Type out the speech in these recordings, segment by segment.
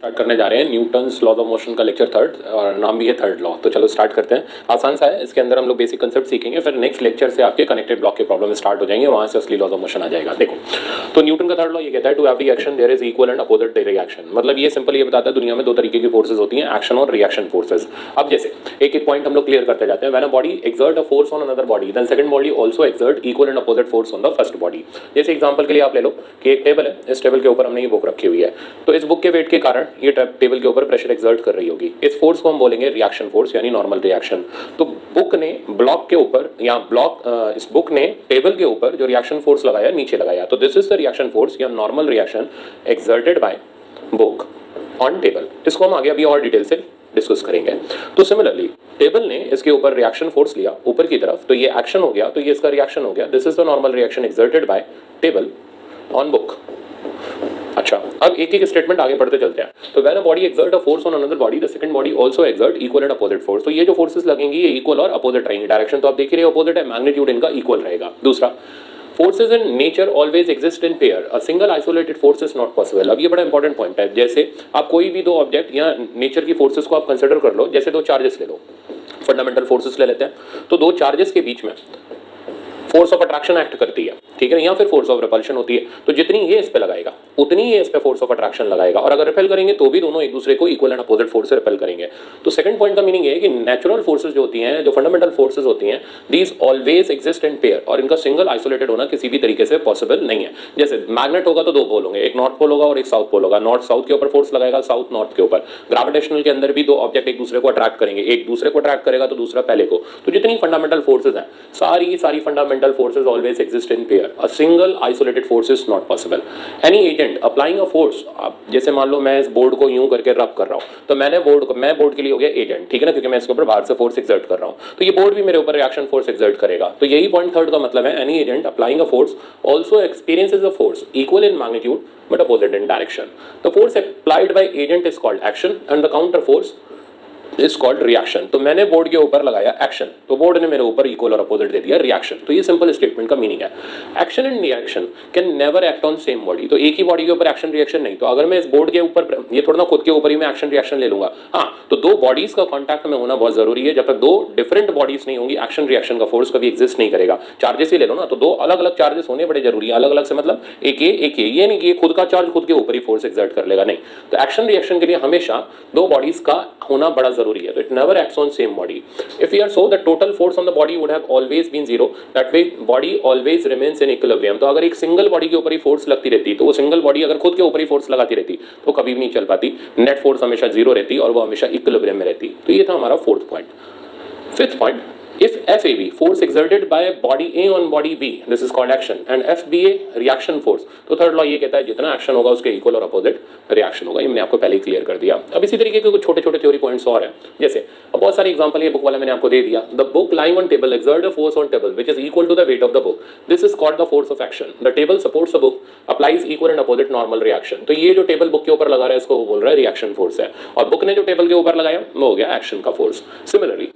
Start करने जा रहे हैं न्यूटन्स लॉज ऑफ मोशन का लेक्चर थर्ड, और नाम भी है थर्ड लॉ। तो चलो स्टार्ट करते हैं। आसान सा है, इसके अंदर हम लोग बेसिक कंसेप्ट सीखेंगे, फिर नेक्स्ट लेक्चर से आपके कनेक्टेड ब्लॉक के प्रॉब्लम स्टार्ट हो जाएंगे, वहां से असली लॉज ऑफ मोशन आ जाएगा। देखो, तो न्यूटन का थर्ड लॉ ये कहता है to every action there is equal and opposite reaction. मतलब ये सिंपल ये बताता है दुनिया में दो तरीके की फोर्सेज होती हैं, एक्शन और रिएक्शन फोर्सेज। अब जैसे एक एक पॉइंट हम लोग क्लियर करते जाते हैं। When a body exert a force on another body then second body also exert equal and opposite force on the first body. जैसे एग्जांपल के लिए आप ले लो कि एक टेबल है, इस टेबल के ऊपर हमने ये बुक रखी हुई है, तो इस बुक के वेट के कारण ये टेबल के ऊपर प्रेशर एक्सर्ट कर रही होगी। इस फोर्स को हम बोलेंगे रिएक्शन फोर्स यानी नॉर्मल रिएक्शन। तो बुक ने ब्लॉक के ऊपर या इस बुक ने टेबल के ऊपर जो रिएक्शन फोर्स लगाया नीचे लगाया, तो this is the reaction force या normal reaction exerted by book on table. इसको हम आगे अभी और डिटेल से डिस्कस करेंगे। तो सिमिलरली टेबल ने इसके ऊपर रिएक्शन फोर्स लिया ऊपर की तरफ, तो ये एक्शन हो गया, तो ये इसका रिएक्शन हो गया। This is the normal reaction exerted bye table on book. अच्छा, अब एक एक स्टेटमेंट आगे बढ़ते चलते हैं। तो when a body exert a force on another body the second body also exert equal and opposite force. तो ये जो फोर्सेस लगेंगी ये इक्वल और अपोजिट रहेंगी। डायरेक्शन तो आप देख ही रहे हो अपोजिट है, मैग्नीट्यूड इनका इक्वल रहेगा। दूसरा, forces in nature always exist in pair, a single isolated force is not possible. अब ये बड़ा इंपॉर्टेंट पॉइंट है। जैसे आप कोई भी दो ऑब्जेक्ट या नेचर की फोर्सेस को आप कंसिडर कर लो, जैसे दो चार्जेस ले लो, फंडामेंटल फोर्सेस ले लेते हैं। तो दो चार्जेस के बीच में फोर्स ऑफ अट्रैक्शन एक्ट करती है, ठीक है, या फिर फोर्स ऑफ रिपल्शन होती है। तो जितनी ये इस पे लगाएगा उतनी ये इस पे फोर्स ऑफ अट्रैक्शन लगाएगा, और अगर रिपेल करेंगे तो भी दोनों एक दूसरे को इक्वल एंड अपोजिट फोर्स से रिपेल करेंगे। तो सेकंड पॉइंट का मीनिंग ये है कि नेचुरल फोर्सेस जो होती हैं, जो फंडामेंटल फोर्सेस होती हैं, these always exist in pair, और इनका सिंगल आइसोलेटेड होना किसी भी तरीके से पॉसिबल नहीं है। जैसे मैग्नेट होगा तो दो पोल होंगे, एक नॉर्थ पोल होगा और एक साउथ पोल होगा। नॉर्थ साउथ के ऊपर फोर्स लगाएगा, साउथ नॉर्थ के ऊपर। ग्रेविटेशनल के अंदर भी दो ऑब्जेक्ट एक दूसरे को अट्रैक्ट करेंगे, एक दूसरे को अट्रैक्ट करेगा तो दूसरा पहले को। तो जितनी फंडामेंटल फोर्सेज हैं, सारी fundamental forces always exist in pair. A single isolated force is not possible. Any agent applying a force, जैसे मान लो मैं इस बोर्ड को यूं करके रब कर रहा हूं, तो मैं बोर्ड के लिए हो गया एजेंट, ठीक है ना, क्योंकि मैं इसके ऊपर बाहर से फोर्स एक्सर्ट कर रहा हूं, तो ये बोर्ड भी मेरे ऊपर रिएक्शन फोर्स एक्सर्ट करेगा। तो यही पॉइंट थर्ड का मतलब है, any agent applying a force also experiences a force equal in magnitude but opposite in direction. The force applied by agent is called action and the counter force is called reaction. तो मैंने board के ऊपर लगाया action, तो board ने मेरे ऊपर equal और अपोजिट दे दिया रिएक्शन। तो ये सिंपल स्टेटमेंट का मीनिंग है। Action and reaction can never act on same body. तो एक ही बॉडी के ऊपर एक्शन रिएक्शन नहीं। तो अगर मैं इस बोर्ड के ऊपर, ये थोड़ा ना खुद के ऊपर ही मैं एक्शन रिएक्शन ले लूंगा, हाँ, तो दो बॉडीज का कॉन्टैक्ट में होना बहुत जरूरी है। जब तक दो डिफरेंट बॉडीज नहीं होंगी, एक्शन रिएक्शन का फोर्स कभी एग्जिस्ट नहीं करेगा। चार्जेस ही ले लो ना, तो दो अलग अलग चार्जेस होने बड़े जरूरी है। अलग अलग से मतलब एक ये नहीं कि खुद का चार्ज खुद के ऊपर ही फोर्स एक्सर्ट कर लेगा, नहीं। तो एक्शन रिएक्शन के लिए हमेशा दो बॉडीज का होना बड़ा जरूरी है। तो it never acts on same body. If we are so, the total force on the body would have always been zero. That way body always remains in equilibrium. तो अगर एक सिंगल बॉडी के ऊपर ही फोर्स लगती रहती, तो वो single body अगर खुद के ऊपर ही फोर्स लगाती रहती तो कभी भी नहीं चल पाती। नेट फोर्स हमेशा जीरो रहती और वो हमेशा इक्विलिब्रियम में रहती। तो ये था हमारा fourth point. Fifth point, if FAB force exerted by body A on body B, this is called action, and FBA reaction force. तो थर्ड लॉ ये कहता है जितना एक्शन होगा उसके इक्वल और अपोजिट रिएक्शन होगा। ये मैंने आपको पहले ही क्लियर कर दिया। अब इसी तरीके के कुछ छोटे छोटे थ्योरी पॉइंट्स और हैं। जैसे अब बहुत सारे एग्जांपल ये बुक वाला मैंने आपको दे दिया। The book lying on table exert a force on table which is equal to the weight of the book, this is called the force of action. The table supports a book applies equal and opposite normal reaction. तो ये जो table book के ऊपर लगा रहा है इसको वो बोल रहा है रिएक्शन फोर्स है, और बुक ने जो टेबल के ऊपर लगाया वो हो गया एक्शन का force. Similarly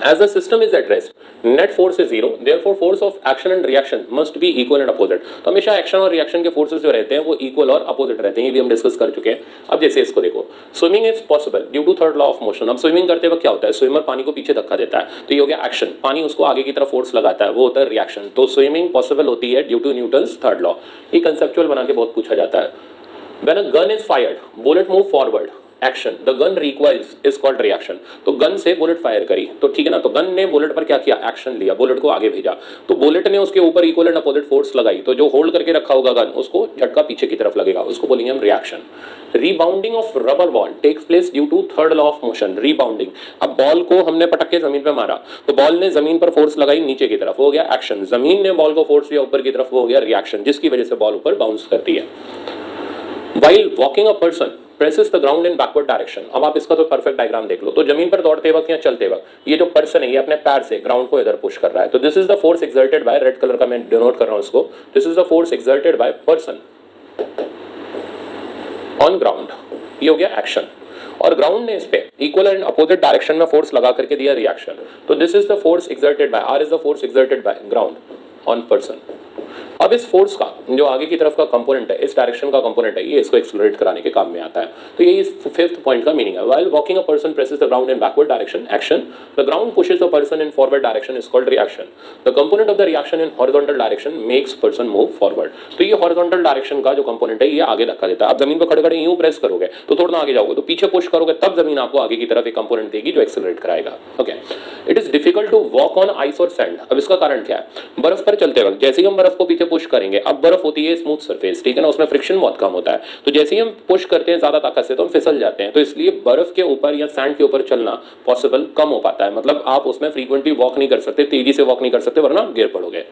as the system is at rest, net force is zero, therefore force of action and reaction must be equal and opposite. तो हमेशा एक्शन और रिएक्शन के फोर्सेस जो रहते हैं वो इक्वल और अपोजिट रहते हैं, ये भी हम डिस्कस कर चुके हैं। अब जैसे इसको देखो, swimming is possible due to third law of motion. अब स्विमिंग करते वक्त क्या होता है, स्विमर पानी को पीछे धक्का देता है, तो ये हो गया एक्शन, पानी उसको आगे की तरफ फोर्स लगाता है, वो होता है रिएक्शन। तो स्विमिंग पॉसिबल होती है due to Newton's third law. ये कंसेप्चुअल बना के बहुत पूछा जाता है। When a gun is fired, bullet move forward, action, the gun recoils is called reaction. तो गन से बुलेट फायर करी, तो ठीक है ना, तो गन ने बुलेट पर क्या किया, एक्शन लिया, बुलेट को आगे भेजा, तो बुलेट ने उसके ऊपर इक्वल एंड अपोजिट फोर्स लगाई, तो जो होल्ड करके रखा होगा गन उसको झटका पीछे की तरफ लगेगा, उसको बोलेंगे हम reaction. Rebounding of rubber ball takes place due to third law of motion, rebounding. अब बॉल को हमने पटक के जमीन पे मारा, तो बॉल ने जमीन पर फोर्स लगाई नीचे की तरफ, हो गया एक्शन। जमीन ने बॉल को फोर्स दिया ऊपर की तरफ, हो गया रिएक्शन, जिसकी वजह से बॉल ऊपर बाउंस करती है। While walking a person presses the ground in backward direction. अब आप इसका तो परफेक्ट डायग्राम देख लो, तो जमीन पर दौड़ते वक्त या चलते वक्त ये जो पर्सन है ये अपने पैर से ग्राउंड को इधर पुश कर रहा है, तो this is the force exerted by, red colour का मैं डिनोट कर रहा हूं इसको, this is the force exerted by person on ground. ये हो गया एक्शन, और ग्राउंड ने इस पे इक्वल एंड अपोजिट डायरेक्शन में फोर्स लगा करके दिया रिएक्शन। तो this is the force exerted by, R is the force exerted by ground on person. अब इस फोर्स का जो आगे की तरफ का कंपोनेंट है, इस डायरेक्शन का कंपोनेंट है, ये इसको एक्सेलरेट कराने के काम में आता है। तो ये इस फिफ्थ पॉइंट का मीनिंग है। While walking a person presses the ground in backward direction, action, the ground pushes the person in forward direction is called reaction. The component of the reaction in horizontal direction makes person move forward. तो ये horizontal direction का जो component है ये आगे धक्का देता है। आप जमीन पर खड़े खड़े यूं प्रेस करोगे तो थोड़ा आगे जाओगे, तो पीछे पुश करोगे तब जमीन आपको आगे की तरफ एक कंपोनेंट देगी जो एक्सेलरेट कराएगा। Okay, it is difficult to walk on ice और सैंड। अब इसका कारण क्या है? बर्फ पर चलते वक्त जैसे ही हम बर्फ को पीछे पुश करेंगे, अब बर्फ होती है स्मूथ सरफेस, ठीक है ना, उसमें फ्रिक्शन बहुत कम होता है, तो जैसे ही हम पुश करते हैं ज्यादा ताकत से तो हम फिसल जाते हैं। तो इसलिए बर्फ के ऊपर या सैंड के ऊपर चलना पॉसिबल कम हो पाता है, मतलब आप उसमें फ्रीक्वेंटली वॉक नहीं कर सकते, तेजी से वॉक नहीं कर सकते वरना गिर पड़ोगे।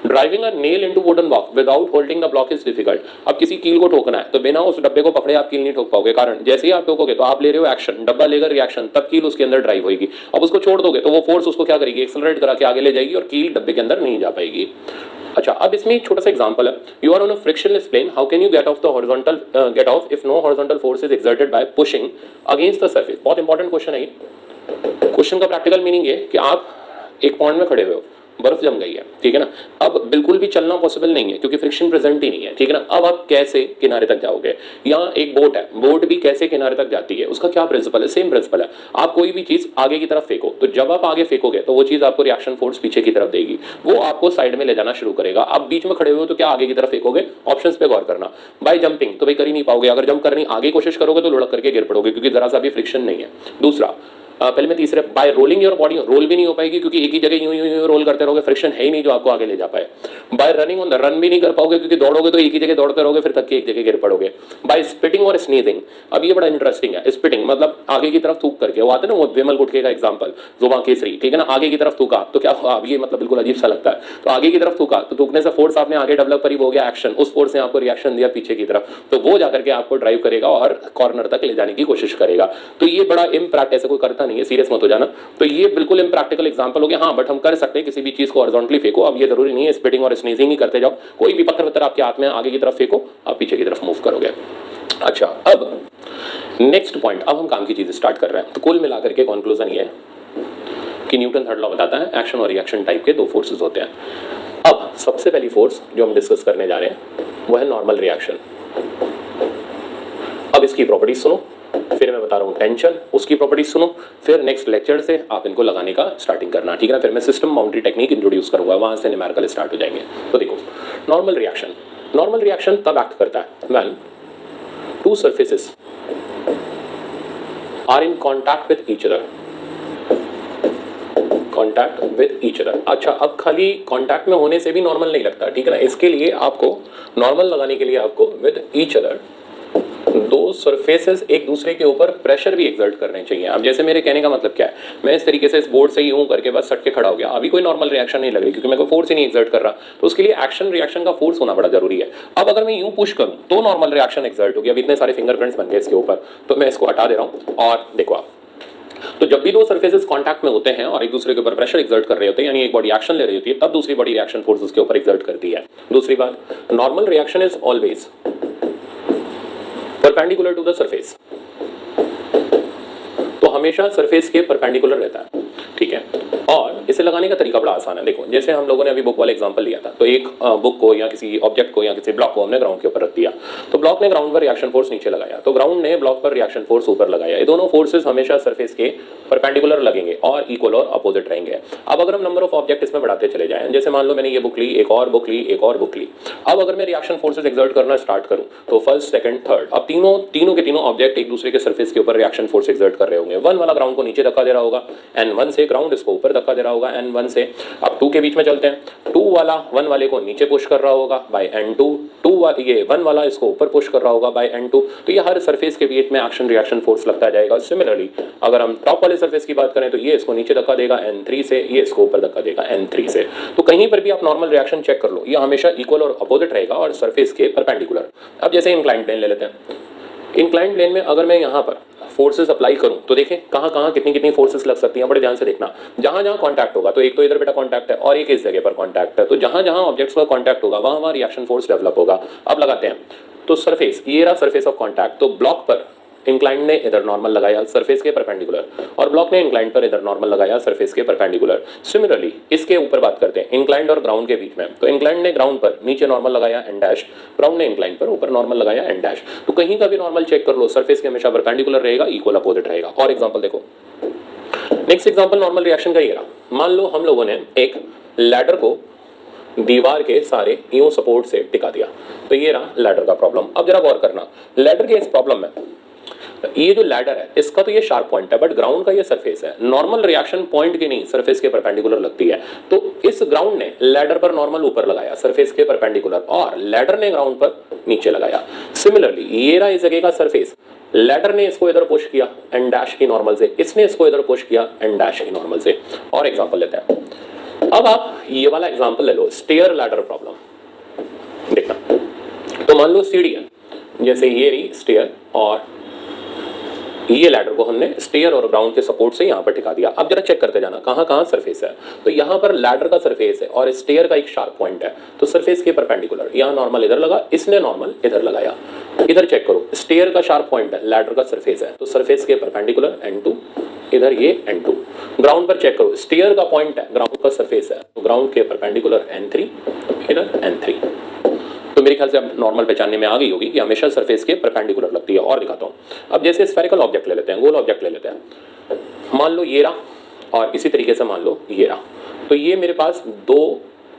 Driving a nail into wooden block without holding the block is difficult. अब किसी कील को ठोकना है तो बिना उस डब्बे को पकड़े आप कील नहीं ठोक पाओगे, कारण जैसे ही आप ठोकोगे तो आप ले रहे हो एक्शन, डब्बा लेकर रिएक्शन, तब कील उसके अंदर ड्राइव होगी। अब उसको छोड़ दोगे तो वो फोर्स उसको क्या करेगी, एक्सेलरेट करा के आगे ले जाएगी और कील डब्बे के अंदर नहीं जा पाएगी। अच्छा, अब इसमें एक छोटा सा एग्जांपल है। You are on a frictionless plane, how can you get off the horizontal get off if no horizontal force is exerted by pushing against the surface. बहुत इंपॉर्टेंट क्वेश्चन है ये। क्वेश्चन का प्रैक्टिकल मीनिंग है कि आप एक point में खड़े हुए हो, बर्फ जम गई है, ठीक है ना, अब बिल्कुल भी चलना पॉसिबल नहीं है क्योंकि फ्रिक्शन प्रेजेंट ही नहीं है, ठीक है ना। अब आप कैसे किनारे तक जाओगे? यहाँ एक बोट है, बोट भी कैसे किनारे तक जाती है, उसका क्या प्रिंसिपल है? सेम प्रिंसिपल है। आप कोई भी चीज आगे की तरफ फेंको तो जब आप आगे फेंकोगे तो वो चीज आपको रिएक्शन फोर्स पीछे की तरफ देगी, वो आपको साइड में ले जाना शुरू करेगा। आप बीच में खड़े हुए हो तो क्या आगे की तरफ फेंकोगे? ऑप्शंस पे गौर करना। बाय जंपिंग तो भाई कर ही नहीं पाओगे, अगर जंप करनी आगे कोशिश करोगे तो लुढ़क करके गिर पड़ोगे क्योंकि जरा सा भी फ्रिक्शन नहीं है। दूसरा, पहले मैं तीसरे, by rolling your body, roll भी नहीं हो पाएगी क्योंकि एक ही जगह यूं यूं यूं रोल करते रहोगे, फ्रिक्शन है ही नहीं जो आपको आगे ले जा पाए। Bye running on the, run भी नहीं कर पाओगे क्योंकि दौड़ोगे तो एक ही जगह दौड़ते रहोगे, फिर थक के एक जगह गिर पड़ोगे। बाय स्पिटिंग और स्नीजिंग, अब ये बड़ा इंटरेस्टिंग है। स्पिटिंग मतलब आगे की तरफ थूक करके, वो आते हैं ना वो विमल गुटके का एग्जांपल, जुबान केसरी, ठीक है ना, आगे की तरफ थूका तो क्या हुआ? अब ये मतलब बिल्कुल अजीब सा लगता है। तो आगे की तरफ थूका तो थूकने से फोर्स आपने आगे डेवलप करी, हो गया एक्शन, उस फोर्स ने आपको रिएक्शन दिया पीछे की तरफ, तो वो जाकर के आपको ड्राइव करेगा और कॉर्नर तक ले जाने की कोशिश करेगा। तो ये बड़ा इम्प्रैक्ट, ऐसे कोई करता नहीं है, सीरियस मत हो जाना। तो ये बिल्कुल इम्प्रैक्टिकल एग्जांपल हो गया। हाँ, बट हम कर सकते हैं, किसी भी चीज को हॉरिजॉन्टली फेंको। अब ये जरूरी नहीं है स्पिटिंग और स्नीजिंग ही करते जाओ, कोई भी पत्थर वत्थर आपके हाथ में आगे की तरफ फेंको, आप पीछे की तरफ मूव करोगे। अच्छा, अब नेक्स्ट पॉइंट, अब हम काम की चीज स्टार्ट कर रहे हैं। तो कुल मिलाकर के कंक्लूजन ये है कि न्यूटन थर्ड लॉ बताता है एक्शन और रिएक्शन टाइप के दो फोर्सेस होते हैं। अब सबसे पहली फोर्स जो हम डिस्कस करने जा रहे हैं वो है नॉर्मल रिएक्शन। अब इसकी प्रॉपर्टीज सुनो, फिर मैं बता रहा हूँ टेंशन, उसकी प्रॉपर्टीज सुनो, फिर नेक्स्ट लेक्चर से आप इनको लगाने का स्टार्टिंग करना, ठीक है ना। फिर मैं सिस्टम बाउंड्री टेक्निक इंट्रोड्यूस करूंगा, वहां से न्यूमेरिकल स्टार्ट हो जाएंगे। तो देखो, नॉर्मल रिएक्शन, नॉर्मल रिएक्शन तब एक्ट करता है when two surfaces are in contact with each other, contact with each other. अच्छा, अब खाली कॉन्टैक्ट में होने से भी नॉर्मल नहीं लगता, ठीक है ना। इसके लिए आपको नॉर्मल लगाने के लिए आपको विद ईच अदर दो सरफेसेस एक दूसरे के ऊपर प्रेशर भी एक्सर्ट करने चाहिए। अब जैसे मेरे कहने का मतलब क्या है, मैं इस तरीके से इस बोर्ड से यूं करके बस सट के खड़ा हो गया, अभी कोई नॉर्मल रिएक्शन नहीं लग रही क्योंकि मैं कोई फोर्स ही नहीं एक्सर्ट कर रहा, तो उसके लिए एक्शन रिएक्शन का फोर्स होना बड़ा जरूरी है। अब अगर मैं यूं पुश करूं तो नॉर्मल रिएक्शन एक्सर्ट होगी। अब इतने सारे फिंगरप्रिंट्स बन गए इसके ऊपर, तो मैं इसको हटा दे रहा हूं और देखो आप, तो जब भी दो सरफेसेस कांटेक्ट में होते हैं और एक दूसरे के ऊपर प्रेशर एक्सर्ट कर रहे होते हैं, यानी एक बॉडी एक्शन ले रही होती है, तब दूसरी बॉडी रिएक्शन फोर्स उसके ऊपर एक्सर्ट करती है। दूसरी बात, normal reaction is always perpendicular to the surface, तो हमेशा सरफेस के परपेंडिकुलर रहता है, ठीक है। और इसे लगाने का तरीका बड़ा आसान है। देखो, जैसे हम लोगों ने अभी बुक वाला एग्जांपल लिया था, तो एक बुक को या किसी ऑब्जेक्ट को या किसी ब्लॉक को हमने ग्राउंड के ऊपर रख दिया, तो ब्लॉक ने ग्राउंड पर रिएक्शन फोर्स नीचे लगाया, तो ग्राउंड ने ब्लॉक पर रिएक्शन फोर्स ऊपर लगाया। ये दोनों फोर्सेस हमेशा सरफेस के परपेंडिकुलर लगेंगे और इक्वल और अपोजिट रहेंगे। अब अगर हम नंबर ऑफ ऑब्जेक्ट इसमें बढ़ाते चले जाएं, जैसे मान लो मैंने ये बुक ली, एक और बुक ली, एक और बुक ली, अब अगर मैं रिएक्शन फोर्सेस एक्सर्ट करना स्टार्ट करूं तो फर्स्ट, सेकंड, थर्ड, अब तीनों के तीनों ऑब्जेक्ट एक दूसरे के सरफेस के ऊपर रिएक्शन फोर्स एक्सर्ट कर रहे होंगे। वन वाला ग्राउंड को नीचे धक्का दे रहा होगा, N1 से ग्राउंड इसको ऊपर धक्का दे रहा होगा N1 से। अब 2 के बीच में चलते हैं, 2 वाला 1 वाले को नीचे पुश कर रहा होगा बाय N2, ये 1 वाला इसको ऊपर पुश कर रहा होगा बाय N2। तो ये हर सरफेस के बीच में एक्शन रिएक्शन फोर्स लगता जाएगा। सिमिलरली अगर हम टॉप वाले सरफेस की बात करें तो ये इसको नीचे धक्का देगा N3 से, ये इसको ऊपर धक्का देगा N3 से। तो कहीं पर भी आप नॉर्मल रिएक्शन चेक कर लो, ये हमेशा इक्वल और अपोजिट रहेगा और सरफेस के परपेंडिकुलर। अब जैसे इंक्लाइंड प्लेन ले लेते हैं, इंक्लाइंड प्लेन में अगर मैं यहाँ पर फोर्सेस अप्लाई करूं तो देखें कहाँ कहाँ कितनी कितनी फोर्सेस लग सकती हैं, बड़े ध्यान से देखना। जहां जहां कांटेक्ट होगा, तो एक तो इधर बेटा कांटेक्ट है और एक इस जगह पर कांटेक्ट है, तो जहां जहां ऑब्जेक्ट्स का कांटेक्ट होगा वहां वहां रिएक्शन फोर्स डेवलप होगा। अब लगाते हैं, तो सरफेस, ये रहा सरफेस ऑफ कांटेक्ट, तो ब्लॉक पर इंक्लाइंड ने इधर नॉर्मल लगाया सरफेस के परपेंडिकुलर, और ब्लॉक ने इंक्लाइंड पर इधर नॉर्मल लगाया सरफेस के परपेंडिकुलर। सिमिलरली इसके ऊपर बात करते हैं इंक्लाइंड और ग्राउंड के बीच में, तो इंक्लाइंड ने ग्राउंड पर नीचे नॉर्मल लगाया एन डैश, ग्राउंड ने इंक्लाइंड पर ऊपर नॉर्मल लगाया एन डैश। तो कहीं का भी नॉर्मल चेक कर लो, सरफेस के हमेशा परपेंडिकुलर रहेगा, इक्वल अपोजिट रहेगा। और एग्जांपल देखो, नेक्स्ट एग्जांपल नॉर्मल रिएक्शन का ही रहा। मान लो हम लोगों ने एक लैडर को दीवार के सारे यूं सपोर्ट से टिका दिया, तो ये रहा लैडर का प्रॉब्लम। अब जरा गौर करना, लैडर के इस प्रॉब्लम में ये जो लैडर है इसका तो ये शार्प पॉइंट है, बट ग्राउंड का ये सरफेस है। नॉर्मल रिएक्शन पॉइंट की नहीं, सरफेस के परपेंडिकुलर लगती है। तो इस ग्राउंड ने लैडर पर नॉर्मल ऊपर लगाया सरफेस के परपेंडिकुलर, और लैडर ने ग्राउंड पर नीचे लगाया। सिमिलरली ये रहा इस जगह का सरफेस, लैडर ने इसको इधर पुश किया एन डैश की नॉर्मल से, इसने इसको इधर पुश किया एन डैश की नॉर्मल से। और एग्जांपल लेते हैं, अब आप ये वाला एग्जांपल ले लो, स्टेयर लैडर प्रॉब्लम। देखना, तो मान लो सीढ़ी है, जैसे ये रही स्टेयर, और ये लैडर को हमने स्टेयर और ग्राउंड के सपोर्ट से यहाँ पर टिका दिया। अब जरा चेक करते जाना कहाँ कहाँ सरफेस है। तो यहाँ पर लैडर का सरफेस है और स्टेयर का एक शार्प पॉइंट है, तो सरफेस के परपेंडिकुलर यहाँ नॉर्मल इधर लगा, इसने नॉर्मल इधर लगाया। इधर चेक करो, स्टेयर का शार्प पॉइंट है, लैडर का सरफेस है, तो सरफेस के परपेंडिकुलर N2, इधर ये N2। ग्राउंड पर चेक करो, स्टेयर का पॉइंट है, ग्राउंड का सरफेस है, तो ग्राउंड के परपेंडिकुलर N3, इधर N3। तो मेरे ख्याल से अब नॉर्मल पहचानने में आ गई होगी कि हमेशा सरफेस के परपेंडिकुलर लगती है। और दिखाता हूँ, अब जैसे स्फेरिकल ऑब्जेक्ट ले लेते हैं, गोल ऑब्जेक्ट ले लेते हैं। मान लो ये रहा, और इसी तरीके से मान लो ये रहा, तो ये मेरे पास दो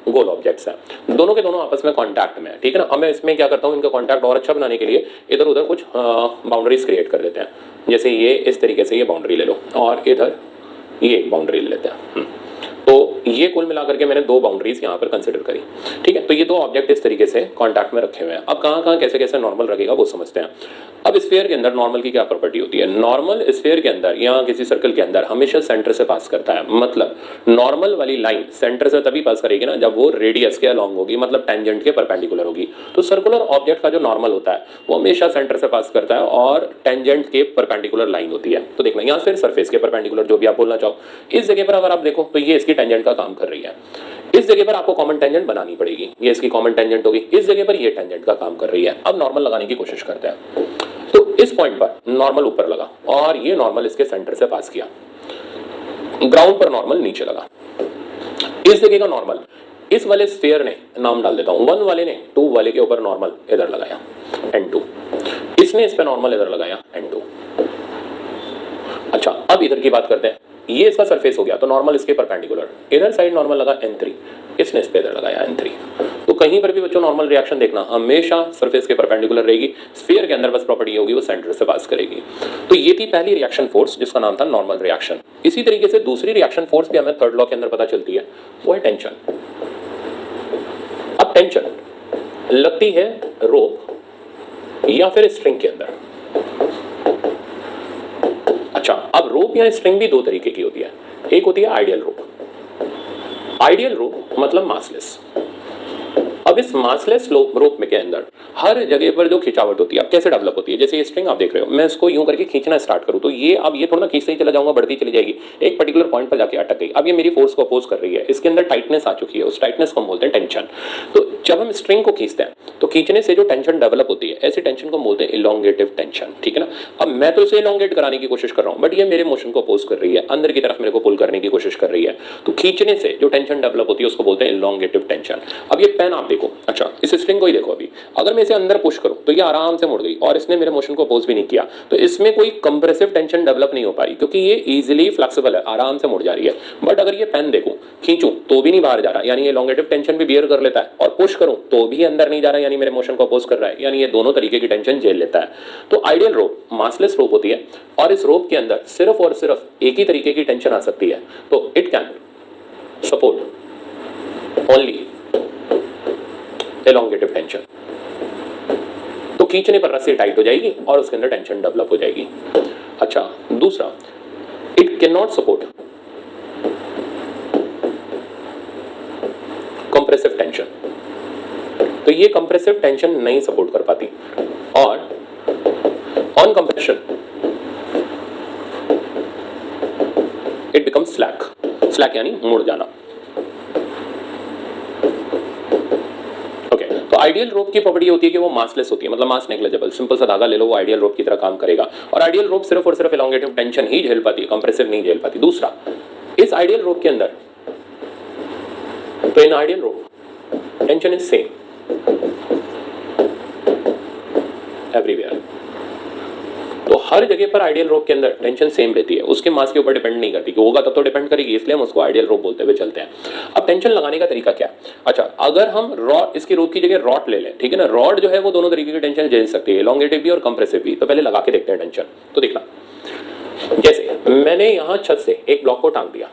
गोल ऑब्जेक्ट्स हैं, दोनों के दोनों आपस में कांटेक्ट में है, ठीक है ना। अब मैं इसमें क्या करता हूँ, इनका कांटेक्ट और अच्छा बनाने के लिए इधर उधर कुछ बाउंड्रीज क्रिएट कर देते हैं। जैसे ये इस तरीके से ये बाउंड्री ले लो, और इधर ये एक बाउंड्री ले लेते हैं। तो ये कुल मिलाकर के मैंने दो बाउंड्रीज यहाँ पर कंसिडर करी, ठीक है। तो ये दो ऑब्जेक्ट इस तरीके से कांटेक्ट में रखे हुए हैं। अब कहाँ कहाँ कैसे कैसे नॉर्मल लगेगा वो समझते हैं। अब स्फीयर के अंदर नॉर्मल की क्या प्रॉपर्टी होती है, नॉर्मल स्फीयर के अंदर या किसी सर्कल के अंदर हमेशा सेंटर से पास करता है। मतलब नॉर्मल वाली लाइन सेंटर से तभी पास करेगी ना जब वो रेडियस के अलॉन्ग होगी, मतलब टेंजेंट के परपेंडिकुलर होगी। तो सर्कुलर ऑब्जेक्ट का जो नॉर्मल होता है वो हमेशा सेंटर से पास करता है और टेंजेंट के परपेंडिकुलर लाइन होती है। तो देखना, यहाँ फिर सरफेस के परपेंडिकुलर जो भी आप बोलना चाहो, इस जगह पर अगर आप देखो तो ये इसकी टेंजेंट का काम कर रही है। इस जगह पर आपको कॉमन टेंजेंट बनानी पड़ेगी, ये इसकी कॉमन टेंजेंट होगी, इस जगह पर ये टेंजेंट का काम कर रही है। अब नॉर्मल लगाने की कोशिश करते हैं। तो इस पॉइंट पर नॉर्मल ऊपर लगा और ये नॉर्मल इसके सेंटर से पास किया, ग्राउंड पर नॉर्मल नीचे लगा। इस जगह का नॉर्मल इस वाले स्फीयर ने, नाम डाल देता हूं 1 वाले ने 2 वाले के ऊपर नॉर्मल इधर लगाया N2, इसने इस पे नॉर्मल इधर लगाया N2। अच्छा, अब इधर की बात करते हैं, ये इसका सरफेस हो गया तो नॉर्मल इसके परपेंडिकुलर, इधर साइड नॉर्मल लगा N3, इसने इस पे इधर लगाया N3। तो कहीं पर भी बच्चों नॉर्मल रिएक्शन देखना हमेशा सरफेस के परपेंडिकुलर रहेगी। स्फीयर के अंदर बस प्रॉपर्टी होगी वो सेंटर से पास करेगी। तो ये थी पहली रिएक्शन फोर्स जिसका नाम था नॉर्मल रिएक्शन। इसी तरीके से दूसरी रिएक्शन फोर्स भी हमें थर्ड लॉ के अंदर पता चलती है, वो है टेंशन। अब टेंशन लगती है रोप या फिर स्ट्रिंग के अंदर। अच्छा, अब रोप या स्ट्रिंग भी दो तरीके की होती है, एक होती है आइडियल रोप। आइडियल रोप मतलब मासलेस। अब इस मासलेस रोप में के अंदर हर जगह पर जो खिंचावट होती है, अब कैसे डेवलप होती है, जैसे ये स्ट्रिंग आप देख रहे हो, मैं इसको यूं करके खींचना स्टार्ट करूं तो ये अब ये थोड़ा ना खींचते ही चला जाऊंगा, बढ़ती चली जाएगी, एक पर्टिकुलर पॉइंट पर जाके अटक गई। अब ये मेरी फोर्स को अपोज कर रही है, इसके अंदर टाइटनेस आ चुकी है, उस टाइटनेस को हम बोलते हैं टेंशन। तो जब हम स्ट्रिंग को खींचते हैं तो खींचने से जो टेंशन डेवलप होती है, ऐसी टेंशन को बोलते हैं इलोंगेटिव टेंशन, ठीक है ना। अब मैं तो इसे इलोंगेट कराने की कोशिश कर रहा हूं, बट ये मेरे मोशन को अपोज कर रही है, अंदर की तरफ मेरे को पुल करने की कोशिश कर रही है। तो खींचने से जो टेंशन डेवलप होती है उसको बोलते हैं इलोंगेटिव टेंशन। अब ये पेन आप देखो, अच्छा इस स्ट्रिंग को ही देखो, अभी अगर मैं इसे अंदर पुश करूं तो ये आराम से मुड़ गई और इसने मेरे मोशन को अपोज भी नहीं किया, तो इसमें कोई कंप्रेसिव टेंशन डेवलप नहीं हो पाई क्योंकि ये इजीली फ्लेक्सिबल है, आराम से मुड़ जा रही है। बट अगर ये पेन देखो, खींचूं तो भी नहीं बाहर जा रहा, यानी ये इलोंगेटिव टेंशन भी बियर कर लेता है, और पुश करूं तो भी अंदर नहीं जा रहा, यानी मेरे मोशन को अपोज कर रहा है, यानी ये दोनों तरीके की टेंशन झेल लेता है। तो आइडियल रोप मासलेस रोप होती है और इस रोप के अंदर सिर्फ और सिर्फ एक ही तरीके की टेंशन आ सकती है, तो it can support only elongative tension. तो खींचने पर रस्सी टाइट हो जाएगी और उसके अंदर टेंशन डेवलप हो जाएगी। अच्छा, दूसरा, it can not support compressive tension. तो ये कंप्रेसिव टेंशन नहीं सपोर्ट कर पाती, और on compression it becomes slack. Slack यानी मुड़ जाना। आइडियल रोप की प्रॉपर्टी होती है कि वो मासलेस होती है, मतलब मास नेग्लिजिबल, सिंपल सा धागा ले लो वो आइडियल रोप की तरह काम करेगा, और आइडियल रोप सिर्फ और सिर्फ एलोंगेटिव टेंशन ही झेल पाती है, कंप्रेसिव नहीं झेल पाती। दूसरा, इस आइडियल रोप के अंदर, तो in ideal rope tension is same everywhere, तो हर जगह पर आइडियल रोप के अंदर टेंशन सेम रहती है, उसके मास के ऊपर डिपेंड नहीं करती, कि होगा तब तो डिपेंड करेगी, इसलिए हम उसको आइडियल रोप बोलते हुए चलते हैं। अब टेंशन लगाने का तरीका क्या है? अच्छा, अगर हम रॉड, इसकी रोप की जगह रॉड ले लें, ठीक है ना, रॉड जो है वो दोनों तरीके की टेंशन झेल सकती है, एलोंगेटिव भी और कंप्रेसिव भी। तो पहले लगा के देखते हैं टेंशन। तो देखना, जैसे मैंने यहां छत से एक ब्लॉक को टांग दिया,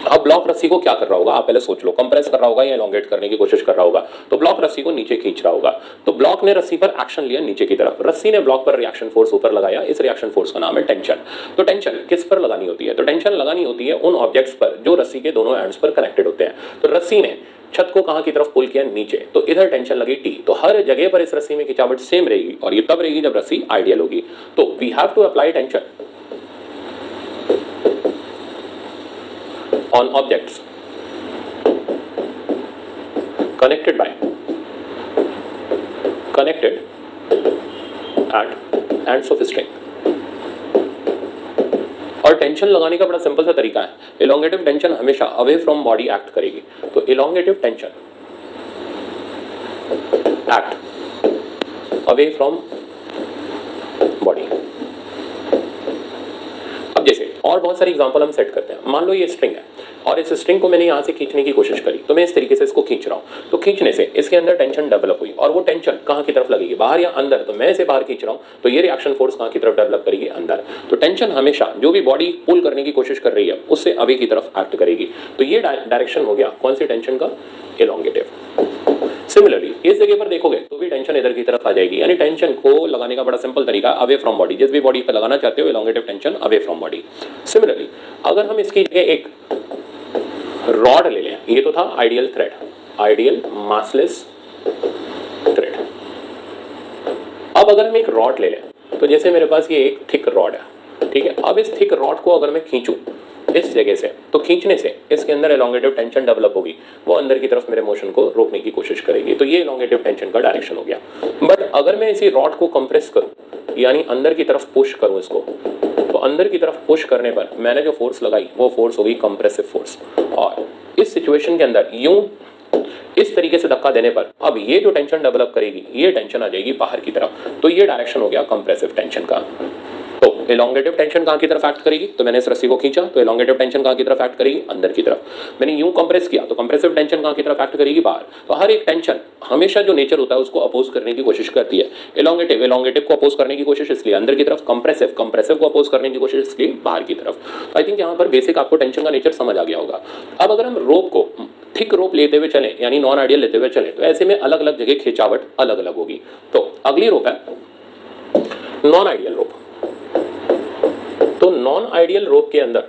अब ब्लॉक रस्सी को क्या कर रहा होगा, आप पहले सोच लो, कंप्रेस कर रहा होगा या एलोंगेट करने की कोशिश कर रहा होगा। तो ब्लॉक रस्सी को नीचे खींच रहा होगा, तो ब्लॉक ने रस्सी पर एक्शन लिया नीचे की तरफ, रस्सी ने ब्लॉक पर रिएक्शन फोर्स ऊपर लगाया, इस रिएक्शन फोर्स का नाम है टेंशन। तो टेंशन किस पर लगानी होती है? तो टेंशन लगानी होती है उन ऑब्जेक्ट्स पर जो रस्सी के दोनों एंड्स पर कनेक्टेड होते हैं। तो रस्सी ने छत को कहां की तरफ पुल किया? नीचे, तो इधर टेंशन लगी टी। तो हर जगह पर इस रस्सी में खिंचावट सेम रहेगी, और ये तब रहेगी जब रस्सी आइडियल होगी। तो we have to apply tension on objects connected at ends of string। और टेंशन लगाने का बड़ा सिंपल सा तरीका है, एलोंगेटिव टेंशन हमेशा अवे फ्रॉम बॉडी एक्ट करेगी। तो elongative tension act away from body. अब जैसे और बहुत सारी एग्जांपल हम सेट करते हैं। मान लो ये स्ट्रिंग है, और इस स्ट्रिंग को मैंने यहाँ से खींचने की कोशिश करी, तो मैं इस तरीके से इसको खींच रहा हूँ, तो खींचने से इसके अंदर टेंशन डेवलप हुई, और वो टेंशन कहाँ की तरफ लगेगी? बाहर या अंदर? तो मैं इसे बाहर खींच रहा हूँ, तो ये रिएक्शन फोर्स कहाँ की तरफ डेवलप करेगी? अंदर। तो टेंशन हमेशा जो भी बॉडी पुल करने की कोशिश कर रही है उससे अवे की तरफ एक्ट करेगी। तो ये डायरेक्शन हो गया कौन सी टेंशन का? एलोंगेटिव। सिमिलरली इस जगह पर देखोगे तो भी टेंशन इधर की तरफ आ जाएगी, यानी टेंशन को लगाने का बड़ा सिंपल तरीका, अवे फ्रॉम बॉडी, जिस भी बॉडी पर लगाना चाहते हो elongative tension away from body. Similarly अगर हम इसकी जगह एक रॉड ले लें, ये तो था ideal thread, ideal massless thread. अब अगर हम एक रॉड ले लें, तो जैसे मेरे पास ये एक थिक रॉड है, ठीक है, अब इस थिक रॉड को अगर मैं खींचूं इस जगह से, तो खींचने से इसके अंदर एलोंगेटिव टेंशन डेवलप होगी, वो अंदर की तरफ मेरे मोशन को रोकने की कोशिश करेगी। तो ये एलोंगेटिव टेंशन का डायरेक्शन हो गया। बट अगर मैं इसी रॉड को कंप्रेस करूं, यानी अंदर की तरफ पुश करूं इसको, तो अंदर की तरफ पुश करने पर मैंने जो फोर्स लगाई वो फोर्स होगी कंप्रेसिव फोर्स। और इस सिचुएशन के अंदर यूं इस तरीके से धक्का देने पर अब ये जो टेंशन डेवलप करेगी, ये टेंशन आ जाएगी बाहर की तरफ। तो ये डायरेक्शन हो गया कंप्रेसिव टेंशन का। तो एलोंगेटिव टेंशन कहाँ की तरफ एक्ट करेगी? तो मैंने इस रस्सी को खींचा, तो एलोंगेटिव टेंशन कहाँ की तरफ एक्ट करेगी? अंदर की तरफ। मैंने यूं कंप्रेस किया, तो कंप्रेसिव टेंशन कहाँ की तरफ एक्ट करेगी? बाहर। तो हर एक टेंशन हमेशा जो नेचर होता है उसको अपोज करने की कोशिश करती है। एलोंगेटिव को अपोज करने की कोशिश इसलिए अंदर की तरफ, कंप्रेसिव को अपोज करने की कोशिश इसलिए बाहर की तरफ। तो आई थिंक यहाँ पर बेसिक आपको टेंशन का नेचर समझ आ गया होगा। अब अगर हम रोप को थिक रोप लेते हुए चले, यानी नॉन आइडियल लेते हुए चले, तो ऐसे में अलग अलग जगह खिंचावट अलग अलग होगी। तो अगली रोप है नॉन आइडियल रोप। तो नॉन आइडियल रोप के अंदर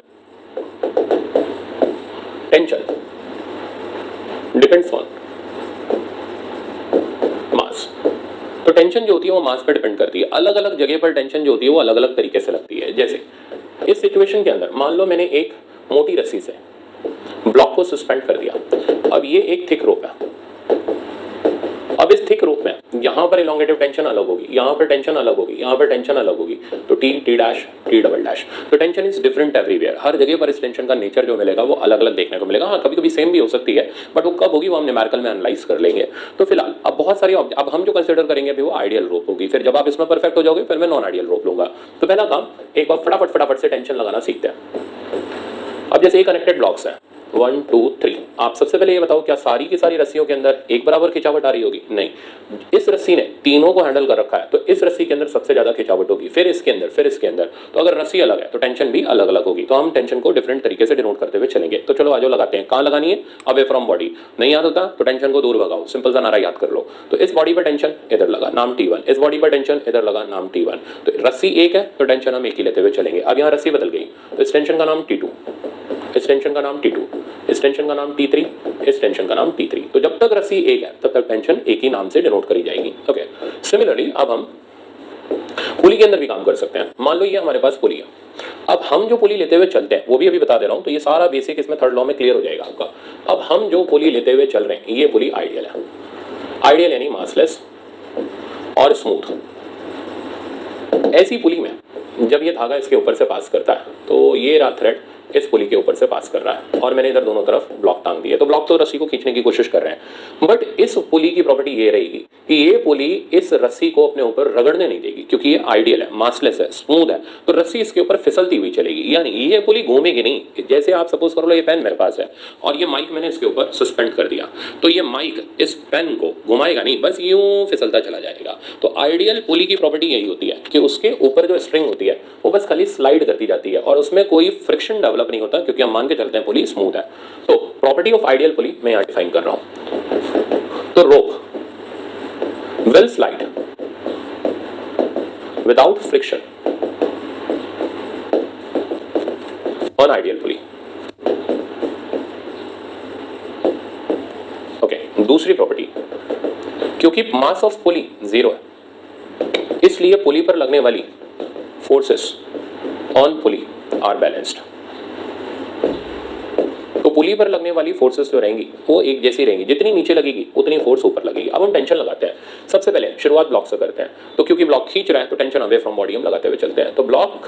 टेंशन डिपेंड्स ऑन मास। तो टेंशन जो होती है वो मास पर डिपेंड करती है। अलग अलग जगह पर टेंशन जो होती है वो अलग अलग तरीके से लगती है। जैसे इस सिचुएशन के अंदर मान लो मैंने एक मोटी रस्सी से ब्लॉक को सस्पेंड कर दिया। अब ये एक थिक रोप है, अब इस थिक रोप में यहाँ पर एलोंगेटिव टेंशन अलग होगी, यहाँ पर टेंशन अलग होगी, यहाँ पर टेंशन अलग होगी। तो T dash T double dash. तो टेंशन इज डिफरेंट एवरीवेयर, हर जगह पर इस टेंशन का नेचर जो मिलेगा वो अलग अलग देखने को मिलेगा। हाँ, कभी कभी सेम भी हो सकती है, बट वो कब होगी वो हम न्यूमेरिकल में एनालाइज कर लेंगे। तो फिलहाल अब बहुत सारी अब हम जो कंसिडर करेंगे अभी वो आइडियल रोप होगी। फिर जब आप इसमें परफेक्ट हो जाओगे फिर मैं नॉन आइडियल रोप लूंगा। तो पहला काम, एक बार फटाफट से टेंशन लगाना सीखते हैं। अब जैसे ये कनेक्टेड ब्लॉक्स हैं 1 2 3, आप सबसे पहले ये बताओ क्या सारी की सारी रस्सियों के अंदर एक बराबर खिंचावट आ रही होगी? नहीं, इस रस्सी ने तीनों को हैंडल कर रखा है, तो इस रस्सी के अंदर सबसे ज्यादा खिंचावट होगी, फिर इसके अंदर, फिर इसके अंदर। तो अगर रस्सी अलग है तो टेंशन भी अलग अलग होगी। तो हम टेंशन को डिफरेंट तरीके से डिनोट करते हुए चलेंगे। तो चलो आजो लगाते हैं। कहाँ लगानी है? Away from body. नहीं याद होता तो टेंशन को दूर भगाओ, सिंपल सा नारा याद कर लो। तो इस बॉडी पर टेंशन इधर लगा, नाम T1। इस बॉडी पर टेंशन इधर लगा, नाम T1। तो रस्सी एक है तो टेंशन हम एक ही लेते हुए चलेंगे। अब यहाँ रस्सी बदल गई, तो इस टेंशन का नाम T2, इस टेंशन का नाम T2, इस टेंशन का नाम T3, इस टेंशन का नाम T3। तो जब तक रस्सी एक है तब तक टेंशन एक ही नाम से डिनोट करी जाएगी। ओके, सिमिलरली अब हम पुली के अंदर भी काम कर सकते हैं। मान लो ये हमारे पास पुली है, अब हम जो पुली लेते हुए चलते हैं वो भी अभी बता दे रहा हूं, तो ये सारा बेसिक इसमें थर्ड लॉ में क्लियर हो जाएगा आपका। अब हम जो पुली लेते हुए चल रहे हैं ये पुली आइडियल है, आइडियल यानी मासलेस और स्मूथ। ऐसी पुली में जब ये धागा इसके ऊपर से पास करता है तो ये रहा थ्रेड इस पुली के ऊपर से पास कर रहा है और मैंने इधर दोनों तरफ ब्लॉक टांग दिए, तो ब्लॉक तो रस्सी को खींचने की कोशिश कर रहे हैं, बट इस पुली की प्रॉपर्टी ये रहेगी कि ये पुली इस रस्सी को अपने ऊपर रगड़ने नहीं देगी, क्योंकि ये आइडियल है, मासलेस है, स्मूथ है, तो रस्सी इसके ऊपर फिसलती हुई चलेगी, यानी ये पुली घूमेगी नहीं। जैसे आप सपोज करो ये पेन मेरे पास है और ये माइक मैंने इसके ऊपर सस्पेंड कर दिया, तो ये माइक इस पेन को घुमाएगा नहीं, बस यूं फिसलता चला जाएगा। तो आइडियल पुली की प्रॉपर्टी यही होती है कि उसके ऊपर जो स्ट्रिंग होती है वो बस खाली स्लाइड करती जाती है और उसमें कोई फ्रिक्शन डेवलप नहीं होता, क्योंकि हम मान के चलते हैं पुली स्मूथ है। तो प्रॉपर्टी ऑफ आइडियल पुली मैं यहां डिफाइन कर रहा हूं। तो rope will slide without friction on ideal pulley. Okay, दूसरी प्रॉपर्टी, क्योंकि मास ऑफ पुली 0 है इसलिए पुली पर लगने वाली forces on pulley are balanced. तो पुली पर लगने वाली फोर्सेस जो रहेंगी वो एक जैसी रहेंगी, जितनी नीचे लगेगी उतनी फोर्स ऊपर लगेगी। अब हम टेंशन लगाते हैं। सबसे पहले शुरुआत ब्लॉक से करते हैं, तो क्योंकि ब्लॉक खींच रहा है तो टेंशन अवे फ्रॉम बॉडी हम लगाते हुए चलते हैं। तो ब्लॉक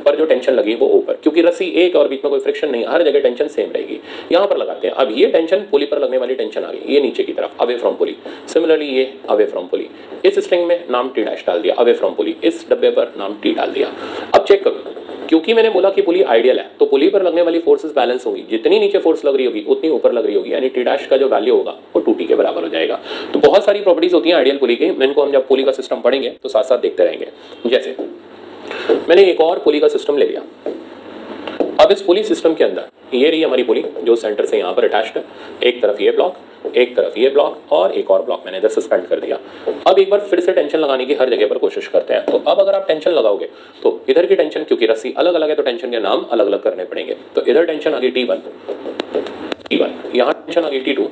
पर जो टेंशन लगी वो ऊपर, क्योंकि रस्सी एक और बीच में कोई फ्रिक्शन नहीं, हर जगह टेंशन सेम रहेगी, यहां पर लगाते हैं। अब ये टेंशन पुली पर लगने वाली टेंशन आ गई, ये नीचे की तरफ अवे फ्रॉम पुली, सिमिलरली ये अवे फ्रॉम पुली। इस स्ट्रिंग में नाम टी डैश डाल दिया, अवे फ्रॉम पुली, इस डब्बे पर नाम टी डाल दिया। अब चेक करो, क्योंकि मैंने बोला कि पुली आइडियल है तो पुली पर लगने वाली फोर्सेस बैलेंस होगी, जितनी नीचे फोर्स लग रही होगी उतनी ऊपर लग रही होगी, यानी टी डैश का जो वैल्यू होगा वो 2t के बराबर हो जाएगा। तो बहुत सारी प्रॉपर्टीज होती हैं आइडियल पुली की, इनको हम जब पुली का सिस्टम पढ़ेंगे तो साथ साथ देखते रहेंगे। जैसे मैंने एक और पुली का सिस्टम ले लिया। अब इस पुली सिस्टम के अंदर ये रही हमारी पुली जो सेंटर से यहाँ पर अटैच्ड है, एक तरफ ये ब्लॉक, एक तरफ ये ब्लॉक और एक और ब्लॉक मैंने इधर सस्पेंड कर दिया। अब एक बार फिर से टेंशन लगाने की हर जगह पर कोशिश करते हैं। तो अब अगर आप टेंशन लगाओगे तो इधर की टेंशन, क्योंकि रस्सी अलग अलग है तो टेंशन के नाम अलग अलग करने पड़ेंगे। तो इधर टेंशन आ गई T1, यहाँ टेंशन आ गई T2,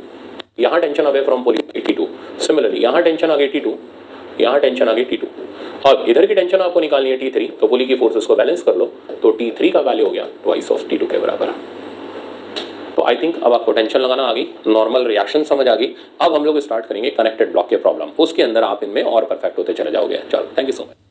यहाँ tension away from pulley T2, similarly यहाँ टेंशन आ गई T2, यहाँ टेंशन आ गई T2। अब इधर की टेंशन आपको निकालनी है T3, तो पुली की फोर्सेस को बैलेंस कर लो, तो T3 का वैल्यू हो गया ट्वाइस ऑफ T2 के बराबर। तो आई थिंक अब आपको टेंशन लगाना आ गई, नॉर्मल रिएक्शन समझ आ गई। अब हम लोग स्टार्ट करेंगे कनेक्टेड ब्लॉक के प्रॉब्लम, उसके अंदर आप इनमें और परफेक्ट होते चले जाओगे। चलो, थैंक यू सो मच।